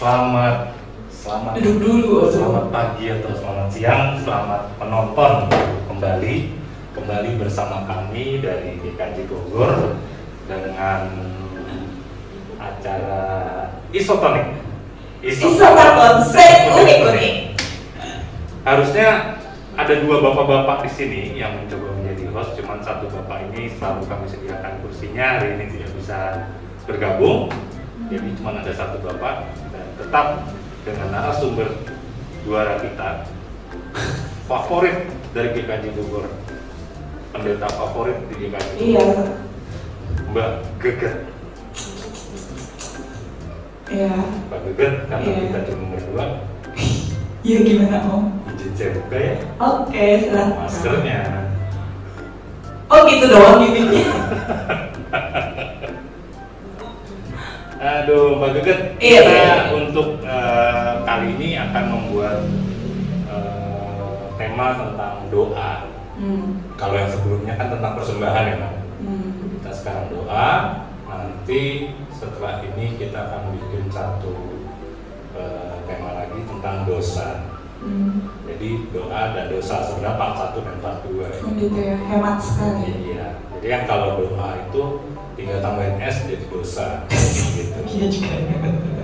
Selamat Duduk dulu. selamat pagi atau selamat siang, selamat penonton kembali bersama kami dari GKJ Bogor dengan acara Isotonik. Konsep unik. Harusnya ada dua bapak-bapak di sini yang mencoba menjadi host, cuman satu bapak ini selalu kami sediakan kursinya, hari ini tidak bisa bergabung. Jadi cuma ada satu bapak dan tetap dengan narasumber juara kita favorit dari GKJ Bogor, pendeta favorit di GKJ Bogor, Iya. Mbak Geget. Iya. Mbak Geget, karena Iya. kita cuma berdua, Iya gimana Om? izin saya buka ya Oke, silahkan. maskernya. Oh gitu doang gimmicknya. Aduh, Mbak Geget, Iya, kita iya. untuk kali ini akan membuat tema tentang doa. Kalau yang sebelumnya kan tentang persembahan ya, Mbak. Kita sekarang doa, nanti setelah ini kita akan bikin satu tema lagi tentang dosa. Jadi doa dan dosa sebenarnya part 1 dan part 2 ya. Oh gitu ya, hemat sekali. Iya, jadi kan kalau doa itu tinggal tambahin S jadi dosa gitu. Iya juga.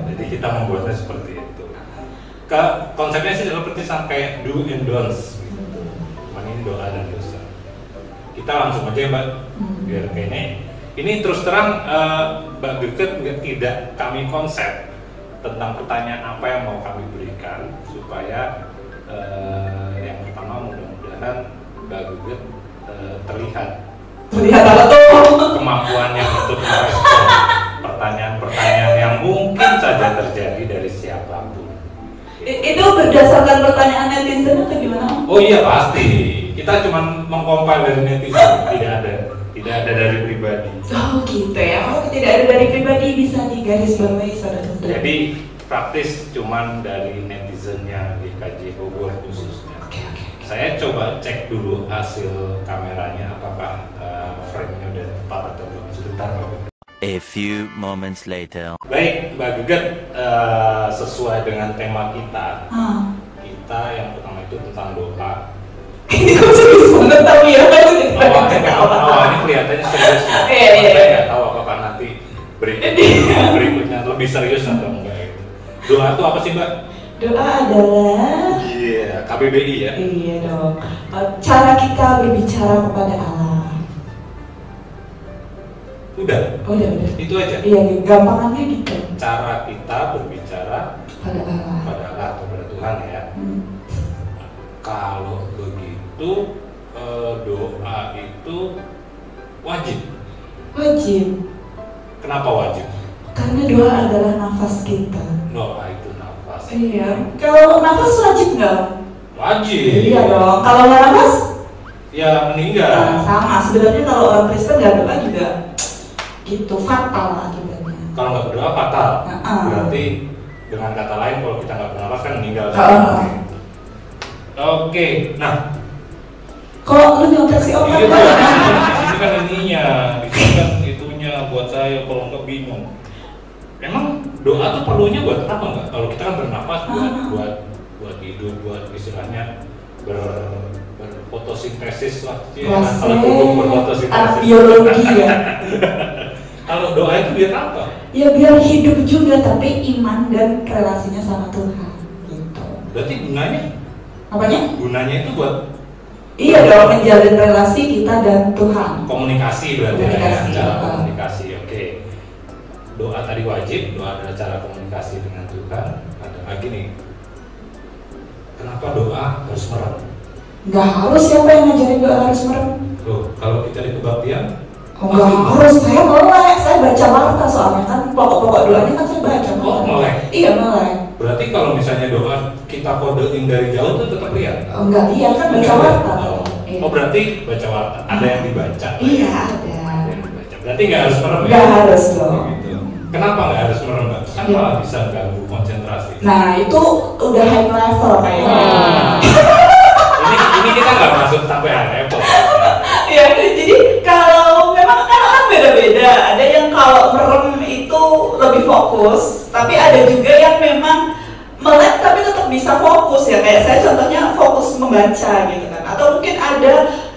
Jadi kita membuatnya seperti itu. Konsepnya sih seperti kayak do and don'ts gitu. Cuman ini doa dan dosa. Kita langsung aja Mbak, biar kayaknya ini terus terang Mbak Geget tidak kami konsep tentang pertanyaan apa yang mau kami berikan supaya yang pertama mudah-mudahan Mbak Geget terlihat Apa tuh? kemampuannya untuk merespon pertanyaan-pertanyaan yang mungkin saja terjadi dari siapapun. Itu berdasarkan pertanyaan netizen atau gimana Om? Oh iya pasti. Kita cuma mengkompil dari netizen, tidak ada dari pribadi. Oh gitu ya. Oh tidak ada dari pribadi, bisa digaris bawahi saudara-saudara. Jadi praktis cuman dari netizennya GKJ Bogor khususnya. Oke. Saya coba cek dulu hasil kameranya apakah frame-nya udah tepat atau belum. Sebentar Mbak Geget. A few moments later. Baik Mbak Geget, sesuai dengan tema kita, kita yang pertama itu tentang doa. Ini kok serius banget tapi ya. Awalnya kelihatannya serius. Iya. Saya nggak tahu apakah nanti berikutnya lebih serius atau enggak. Doa itu apa sih Mbak? Doa adalah KBBI ya. iya dong. Cara kita berbicara kepada Allah. Udah. Udah. Itu aja. Iya, gampangannya gitu. Cara kita berbicara Pada Allah. pada Allah atau pada Tuhan ya. Kalau begitu doa itu wajib. Wajib. Kenapa wajib? Karena doa adalah nafas kita. Doa itu nafas. Iya. Kalau nafas wajib nggak? Wajib. Iya dong. Kalau nggak nafas? Ya meninggal. Sama. Sebenarnya kalau orang Kristen nggak doa juga gitu, fatal akibatnya. Kalau nggak berdoa fatal. Berarti dengan kata lain kalau kita nggak bernafas kan meninggal. Oke. Nah. Kok lu nyontek si Om? Iya, ini kan ininya, ini kan itunya buat saya kalau nggak bingung. Emang doa tuh perlunya buat apa nggak? Kalau kita kan bernafas buat hidup, buat istilahnya berfotosintesis lah. Kalau tubuh berfotosintesis. Biologi ya. Kalau doa itu biar apa? Ya biar hidup juga, tapi iman dan relasinya sama Tuhan. Gitu. Berarti gunanya? Apanya? Gunanya itu buat iya dong, menjalin relasi kita dan Tuhan. Komunikasi berarti Komunikasi, ya, cara ya. komunikasi. Oke. Doa tadi wajib, doa adalah cara komunikasi dengan Tuhan. Ada lagi nih. Kenapa doa harus merem? Nggak harus, siapa yang ngajarin doa harus merem? Loh, kalau kita di kebaktian, Nggak harus, saya melek, saya baca warta soalnya kan pokok-pokok doanya kan saya baca. melek. Iya melek. Berarti kalau misalnya doa kita kodein dari jauh tuh tetap lihat. Enggak, iya kan baca warta. Iya. Oh berarti baca warta, ada yang dibaca. Iya ada. Ada yang dibaca. Berarti nggak harus merem ya? Nggak harus dong. Gitu. Kenapa nggak harus merem Mbak? Kan Iya. malah bisa ganggu konsentrasi. Nah itu udah high level kayaknya. Ini kita nggak masuk sampai high level. Ya, jadi kalau memang kan orang beda-beda. Ada yang kalau merem itu lebih fokus, tapi ada juga yang memang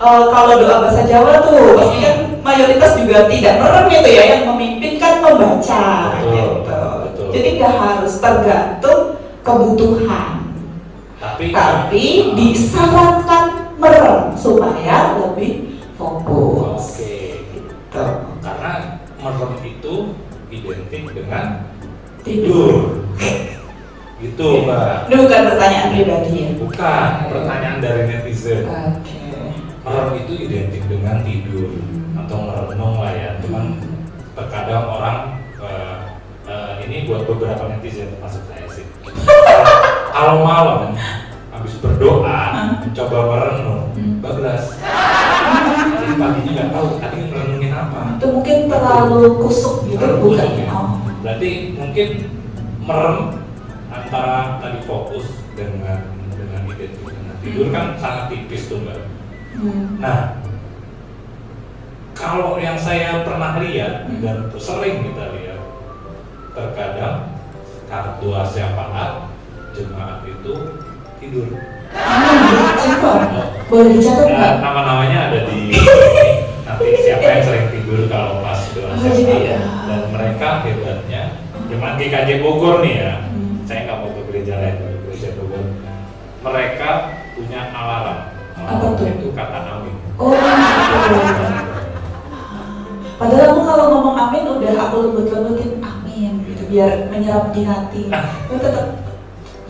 kalau doa bahasa Jawa tuh pasti kan mayoritas juga tidak merem itu ya, yang memimpin kan membaca gitu. Betul. Jadi nggak harus tergantung kebutuhan, tapi disarankan merem supaya lebih fokus. Oke. Gitu. Karena merem itu identik dengan tidur. Gitu, Mbak. Ini bukan pertanyaan pribadi ya? Bukan, pertanyaan dari netizen. Oke. Merem itu identik dengan tidur atau merenung lah ya. Cuman terkadang orang ini buat beberapa netizen termasuk saya sih. Kalau malam habis berdoa mencoba merenung, bablas. Jadi paginya nggak tahu tadi merenungin apa. Itu mungkin terlalu kusuk gitu, Terlalu bukan? kusuk, ya. Oh. Berarti mungkin merem antara tadi fokus dengan identik dengan tidur kan sangat tipis tuh Mbak. Nah, kalau yang saya pernah lihat dan sering kita lihat, terkadang saat doa syafaat jemaat itu tidur. Siapa? Boleh dicatat nggak? Nama-namanya ada di nanti siapa yang sering tidur kalau pas doa jadi, syafaat. Dan mereka hebatnya jemaat GKJ Bogor nih ya. Saya nggak mau ke gereja lain, ke gereja Bogor. Mereka punya alarm. Apa tuh? Itu kata amin. Oh, gitu. Padahal aku kalau ngomong amin udah aku lembut-lembutin amin gitu biar menyerap di hati. Tapi tetap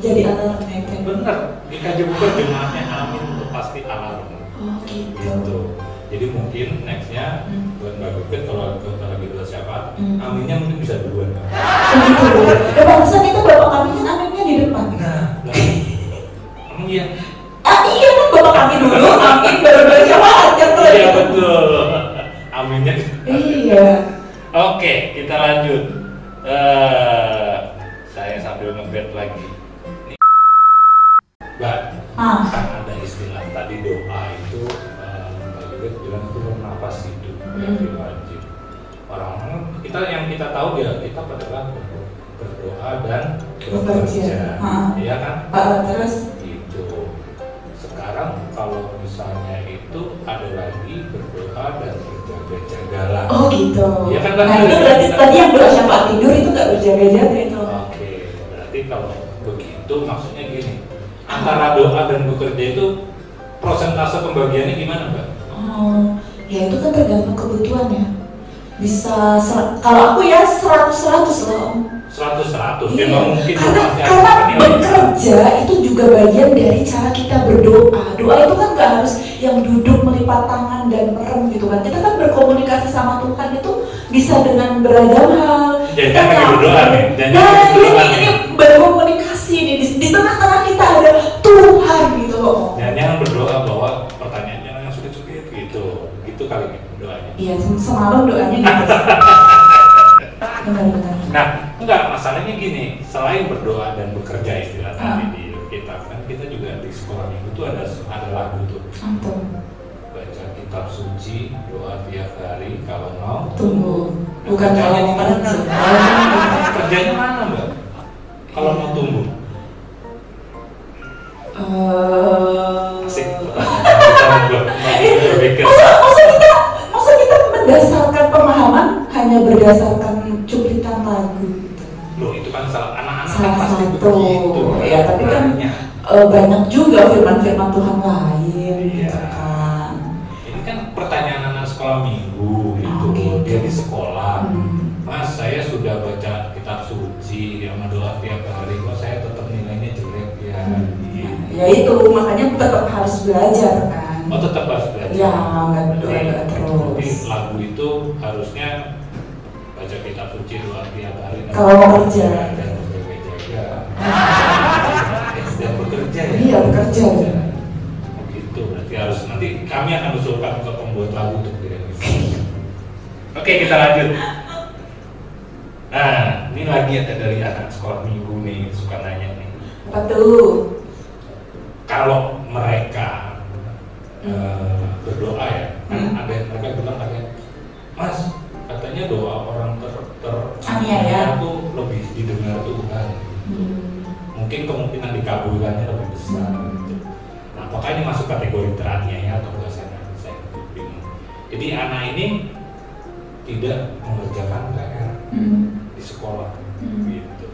jadi alarm nempel. Bener, GKJ Bogor jemaatnya amin itu pasti alarm. Oh gitu. Gitu. Jadi mungkin nextnya buat Mbak Bukit kalau lagi doa syafaat, aminnya mungkin bisa duluan. Begitu. Ya barusan itu bapak kami kan aminnya di depan. Nah, emang iya. Iya kan bapak kami dulu amin baru doa syafaat kan tuh. Iya betul. Aminnya. Iya. Oke, kita lanjut. Saya sambil nge-bet lagi. Ini. Mbak, kan ada istilah tadi doa itu Mbak Bukit bilang itu bernafas hidup, berarti wajib. Orang kita yang kita tahu ya kita adalah berdoa dan bekerja, iya kan? Terus Itu. Sekarang kalau misalnya itu ada lagi berdoa dan berjaga-jagalah. oh gitu. Iya kan, Nah itu berarti tadi yang doa syafaat tidur itu nggak berjaga-jaga itu. Oke, berarti kalau begitu maksudnya gini, antara doa dan bekerja itu prosentase pembagiannya gimana, Mbak? Oh, ya itu kan tergantung kebutuhan ya. Bisa kalau aku ya 100 loh. 100-100, Iya. memang mungkin Karena bekerja itu juga bagian dari cara kita berdoa. Doa itu kan nggak harus yang duduk melipat tangan dan merem gitu kan. Kita kan berkomunikasi sama Tuhan itu bisa dengan beragam hal. Jangan lagi berdoa nih. Ini berkomunikasi nih di tengah-tengah kita ada Tuhan gitu loh. Jangan berdoa bahwa pertanyaannya yang sulit-sulit gitu. Gitu kali doanya. Iya, semalam doanya gitu. Benar-benar. Nah, enggak, masalahnya gini, selain berdoa dan bekerja istilah tadi di kitab, kan kita juga di sekolah minggu tuh ada lagu tuh. Baca kitab suci, doa tiap hari, kalau mau Tunggu. Bukan kerjanya kalau di mana? kerja. Kerjanya mana, Mbak? Kalau mau tumbuh. Asik. Masa kita mendasarkan pemahaman hanya berdasarkan cuplikan lagu gitu. Loh, itu kan anak-anak kan Salah pasti satu. begitu. Ya, tapi kan Makanya. banyak juga firman-firman Tuhan lain Iya. gitu kan. Ini kan pertanyaan anak sekolah minggu gitu. Gitu. Dia di sekolah. Mas, saya sudah baca kitab suci sama doa tiap hari, kok saya tetap nilainya jelek ya. Gitu. Ya itu makanya tetap harus belajar kan. Oh, tetap harus belajar. Ya, nggak Jadi terus. lagu itu harusnya baca kitab suci doa tiap hari. Kalau mau kerja. Dan berjaga-jaga. Dan bekerja ya. Iya, bekerja. Gitu, berarti harus nanti kami akan usulkan ke pembuat lagu untuk direvisi. Oke, kita lanjut. Nah, ini lagi ada dari anak sekolah minggu nih, suka nanya nih. Apa tuh? Kalau mereka berdoa ya, kan ada yang mereka bilang katanya, Mas, katanya doa orang Aniaya itu lebih didengar Tuhan. Mungkin kemungkinan dikabulkannya lebih besar. Gitu. Nah, apakah ini masuk kategori teraniaya atau enggak, saya Jadi anak ini tidak mengerjakan PR di sekolah, gitu.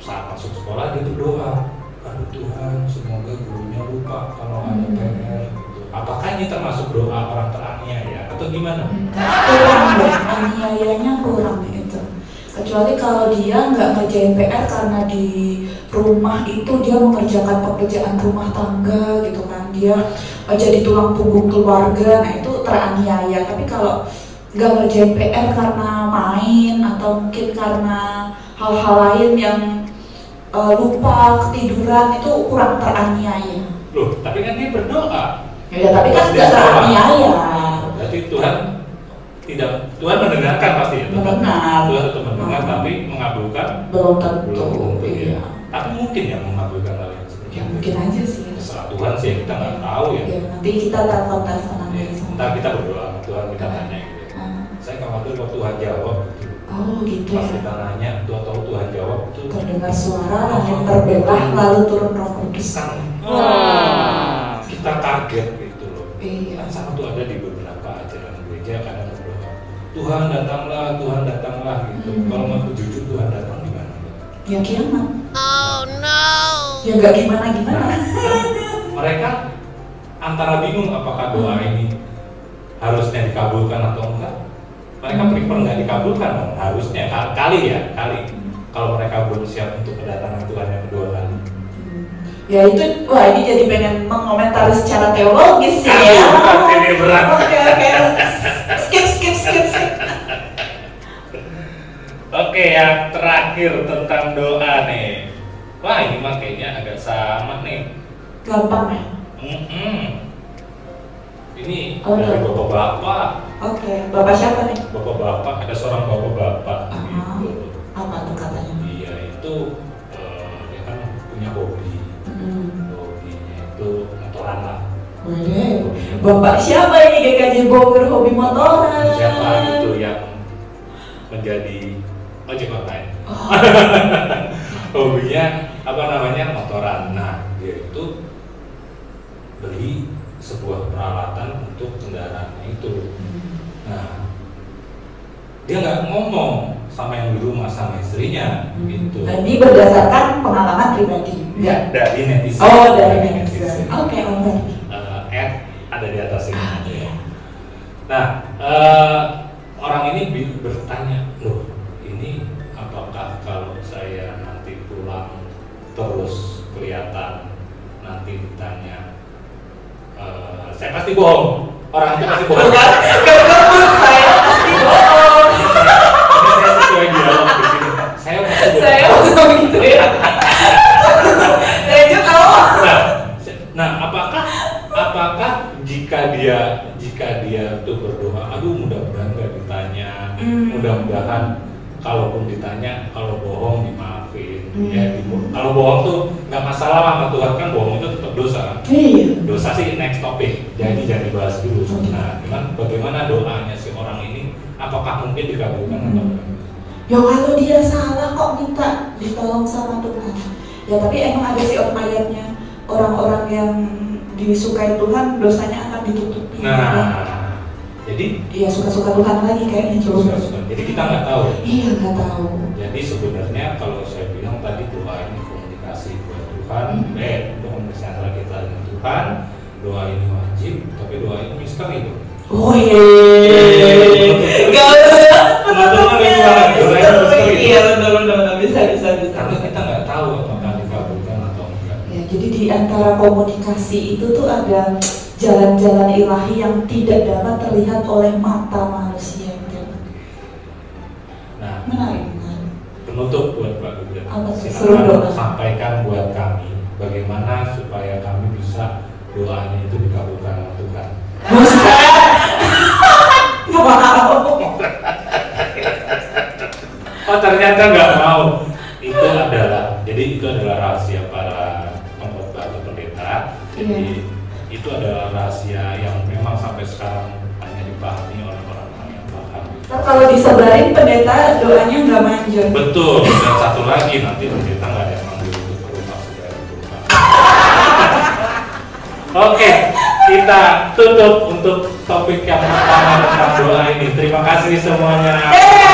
Saat masuk sekolah dia berdoa, aduh Tuhan, semoga gurunya lupa kalau ada PR. Gitu. Apakah ini termasuk doa orang teraniaya atau gimana? Kurang deh, aniayanya kurang itu. Kecuali kalau dia nggak ngerjain PR karena di rumah itu dia mengerjakan pekerjaan rumah tangga gitu kan, dia jadi tulang punggung keluarga, nah itu teraniaya. Tapi kalau nggak ngerjain PR karena main atau mungkin karena hal-hal lain yang lupa, ketiduran, itu kurang teraniaya. Loh, tapi kan dia berdoa. Ya tapi kan nggak teraniaya. Berarti Tuhan mendengarkan pasti ya. Mendengar. Tuhan tetap mendengar, tapi mengabulkan Belum tentu. Iya. Iya. Tapi mungkin yang mengabulkan hal yang seperti Ya itu. mungkin aja sih. Terserah Tuhan sih, kita nggak tahu ya. Ya nanti kita teleponan Ya, aja sama. ntar kita berdoa sama Tuhan, kita tanya gitu. Saya khawatir kalau Tuhan jawab gitu. Oh gitu Pas ya. kita nanya, tahu Tuhan jawab itu. Terdengar suara langit terbelah lalu turun Roh Kudus. Kita kaget gitu loh. Iya. Kan sama tuh ada di beberapa ajaran gereja kadang berdoa, Tuhan datanglah gitu. Kalau mau jujur Tuhan datang gimana? Ya kiamat. Oh no. Ya nggak gimana. Mereka antara bingung apakah doa ini harusnya dikabulkan atau enggak. Mereka prefer nggak dikabulkan dong, harusnya kali. Kalau mereka belum siap untuk kedatangan Tuhan yang kedua kali. Ya itu, wah ini jadi pengen mengomentari secara teologis sih ya. Ini berat. Oke. Skip. Oke, yang terakhir tentang doa nih. Wah, ini mah kayaknya agak sama nih. Gampang ya. Ini Oke. dari bapak-bapak. Oke, bapak siapa nih? Bapak-bapak, ada seorang bapak-bapak gitu. Apa tuh katanya? Dia itu dia kan punya hobi. Hobinya itu motoran lah. Wede, bapak siapa ini GKJ Bogor hobi motoran? Siapa itu yang menjadi ojek online? Oh. Hobinya apa namanya motoran. Nah, dia itu beli sebuah peralatan untuk kendaraan itu. Nah, dia nggak ngomong sama yang di rumah, sama istrinya gitu. Dan ini berdasarkan pengalaman pribadi. Ya, dari netizen. Oh, dari netizen. Oke. Ada di atas ini. Iya. Nah, orang ini bertanya, loh, ini apakah kalau saya nanti pulang terus kelihatan nanti ditanya, saya pasti bohong. Orang itu pasti bohong. Saya pasti bohong. Ini saya sesuai dialog di sini. Saya pasti bohong. Saya ngomong gitu ya. Lanjut tahu. Nah, apakah jika dia tuh berdoa, aduh mudah-mudahan nggak ditanya, mudah-mudahan kalaupun ditanya, kalau bohong dimaafin, ya. Kalau bohong tuh nggak masalah sama Tuhan, kan bohong itu tetap dosa. Iya. Dosa sih next topic, jadi jangan dibahas dulu. Nah, bagaimana doanya si orang ini? Apakah mungkin dikabulkan atau enggak? Ya kalau dia salah kok minta ditolong sama Tuhan. Ya tapi emang ada sih ayatnya, orang-orang yang disukai Tuhan dosanya akan ditutupi. Nah, jadi iya suka-suka Tuhan lagi kayaknya coba. jadi kita nggak tahu. Iya nggak tahu. Jadi sebenarnya kalau saya bilang tadi doa ini komunikasi buat Tuhan, komunikasi antara kita dengan Tuhan. Doa ini wajib, tapi doa ini misteri itu. Oh iya. Gak usah. Iya benar bisa. Karena kita nggak tahu apakah dikabulkan atau enggak. Ya jadi di antara komunikasi itu tuh ada jalan-jalan ilahi yang tidak dapat terlihat oleh mata manusia. Nah, Menarik. penutup buat Pak Gubernur. Apa tuh? Silakan Suruh doa. sampaikan buat kami bagaimana supaya kami bisa doanya itu dikabulkan oleh Tuhan. Buset. Wow. Oh ternyata nggak mau. Itu adalah rahasia para pengkhotbah atau pendeta. Jadi itu adalah rahasia yang memang sampai sekarang hanya dipahami oleh orang-orang yang paham. Ntar kalau disebarin pendeta doanya nggak manjur. Betul. Dan satu lagi nanti pendeta nggak ada yang manggil untuk berumah segala rumah. Oke. kita tutup untuk topik yang pertama tentang doa ini. Terima kasih semuanya.